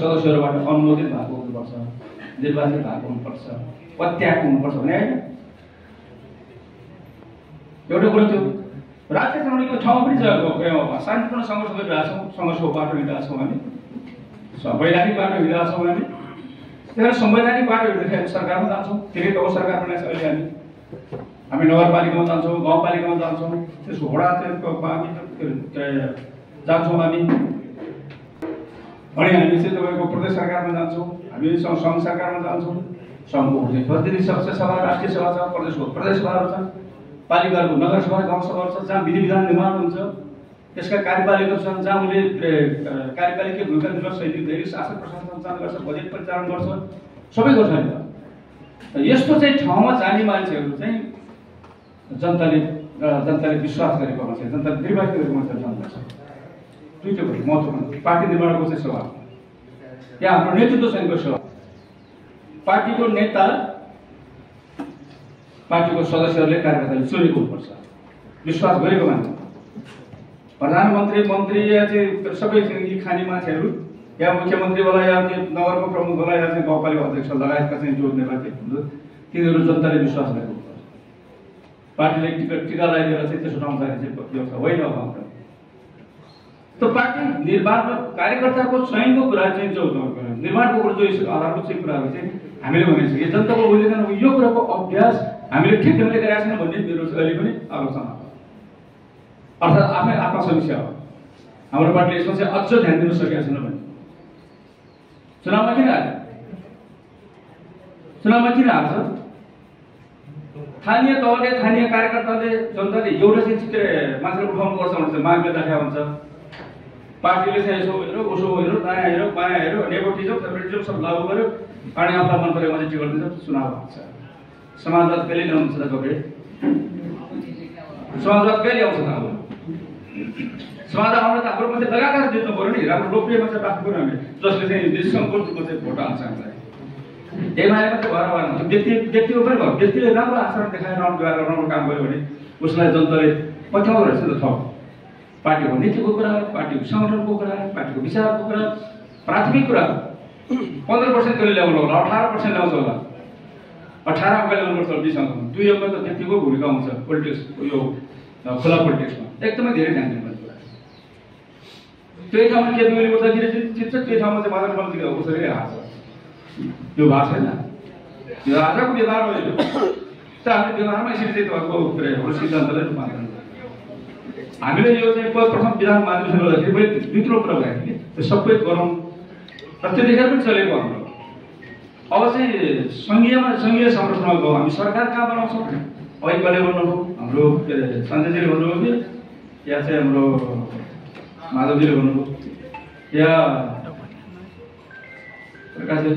सदस्यहरूबाट अनुमोदित भएको हुनुपर्छ, निर्वाचित भएको हुनुपर्छ, पत्याएको हुनुपर्छ भने होइन। एउटा कुरो त्यो राज्य चुनावको ठाउँमा पनि शान्तिपूर्ण सङ्घर्ष गरिरहेछौँ, सङ्घर्षको बाटो हिँडिरहेको छौँ हामी, वैधानिक बाटो हिँडिरहेको छौँ हामी। त्यहाँ संवैधानिक बाटो हिँड्दाखेरि सरकारमा जान्छौँ, फेरि गाउँ सरकार बनाएको छ अहिले हामी नगरपालिकामा जान्छौँ, गाउँपालिकामा जान्छौँ, त्यसको वडा जान्छौँ हामी, अनि हामी चाहिँ तपाईँको प्रदेश सरकारमा जान्छौँ, हामी सङ्घ सरकारमा जान्छौँ, सङ्घको प्रतिनिधि सभा, राष्ट्रिय सभा छ, प्रदेशको प्रदेश सभाहरू छ, पालिकाहरूको नगरसभा गाउँसभाहरू छ, जहाँ विधि विधान निर्माण हुन्छ, त्यसका कार्यपालिकाहरू छन्, जहाँ उनले कार्यपालिका भूमिका निर्वाह सहित दैनिक शासन प्रशासन सञ्चालन गर्छ, बजेट परिचालन गर्छ, सबै गर्छ नि त। यस्तो चाहिँ ठाउँमा जाने मान्छेहरू चाहिँ जनताले विश्वास गरेको मान्छे, जनताले निर्वाचित गरेको मान्छे जानुपर्छ। दुईटै भयो महत्त्वपूर्ण। पार्टी निर्माणको चाहिँ सेवा, यहाँ हाम्रो नेतृत्व सङ्घको सेवा, पार्टीको नेता पार्टीको सदस्यहरूले कार्यकर्ताले चुनेको हुनुपर्छ, विश्वास गरेको मान्छे। प्रधानमन्त्री मन्त्री या चाहिँ सबै यी खाने मान्छेहरू या मुख्यमन्त्रीवाला या नगरको प्रमुखवाला या चाहिँ गाउँपालिका अध्यक्ष लगायतका चाहिँ जो निर्वाचित हुन्छ तिनीहरू जनताले विश्वास गरेको हुनुपर्छ। पार्टीले टिका लगाइदिएर चाहिँ त्यसो ठाउँ जाने चाहिँ व्यवस्था होइन। त पार्टी निर्माणमा कार्यकर्ताको चयनको कुरा चाहिँ जो निर्माणको कुरा जो आधारभूत चाहिँ कुराहरू चाहिँ हामीले भनेको छ कि जनताको मूल्याङ्कन यो कुराको अभ्यास हामीले ठिक ढङ्गले गरेका छैन भन्ने मेरो अहिले पनि आलोचना हो, अर्थात् आफ्नै आत्मसमीक्षा हो। हाम्रो पार्टीले यसमा चाहिँ अझ ध्यान दिन सकेका छैन भने चुनावमा किन हाल्छ? चुनावमा किन हाल्छ? स्थानीय तहले स्थानीय कार्यकर्ताले जनताले एउटा चाहिँ मान्छेले उठाउनुपर्छ भने चाहिँ मागले राखेको हुन्छ। पार्टीले चाहिँ यसो हेऱ्यो उसो हेऱ्यो दायाँ हेऱ्यो बायाँ हेऱ्यो नेपोटिजम फेभरेटिजम सब लागू गर्यो अनि आफूलाई मन परेको मान्छे टिकट दिन्छ, चुनाव हुन्छ। समाजवाद कहिले ल्याउनुहुन्छ त कहिले? समाजवाद कहिले आउँछ त? अब समाज आउन त हाम्रो मान्छे लगातार जित्नु पऱ्यो नि, राम्रो लोकप्रिय मान्छे राख्नु पऱ्यो हामीले, जसले चाहिँ निष्कङ्कोच रूपमा चाहिँ भोट हाल्छ हामीलाई। एमाले मात्रै भएर भएन, व्यक्तिको पनि भयो। व्यक्तिले राम्रो आचरण देखाएर राम्रो काम गर्यो भने उसलाई जनताले पछ्याउँदो रहेछ नि त। थप पार्टीको नीतिको कुरा, पार्टीको सङ्गठनको कुरा, पार्टीको विचारको कुरा, प्राथमिक कुरा 15% कहिले ल्याउनु होला, 18% ल्याउँछ होला, 18 अङ्क ल्याउनुपर्छ 20 अङ्कमा। 2 अङ्क त व्यक्तिको भूमिका हुन्छ पोलिटिक्स, यो खुला पोलिटिक्समा एकदमै धेरै ध्यान दिनुपर्छ। त्यही ठाउँमा केपी ओली उठ्दाखेरि जित्छ, त्यही ठाउँमा चाहिँ मदन मोहनजी उसरी हार्छ। त्यो भएको छैन, यो आजको व्यवहार हो। यो त हामीले व्यवहारमा यसरी चाहिँ तपाईँको सिद्धान्तलाई रूपान्तरण हामीले यो चाहिँ प्रथम विधान माध्यमसँग गर्दाखेरि मैले दुईटो कुरा गरेको थिएँ, त्यो सबै गरौँ र त्यतिखेर पनि चलेको हाम्रो। अब चाहिँ सङ्घीय संरचना गयो, हामी सरकार कहाँ बनाउँछौँ? ऐकले भन्नुभयो, हाम्रो के अरे सञ्जयजीले भन्नुभयो कि या चाहिँ हाम्रो माधवजीले भन्नुभयो या प्रकाशजीले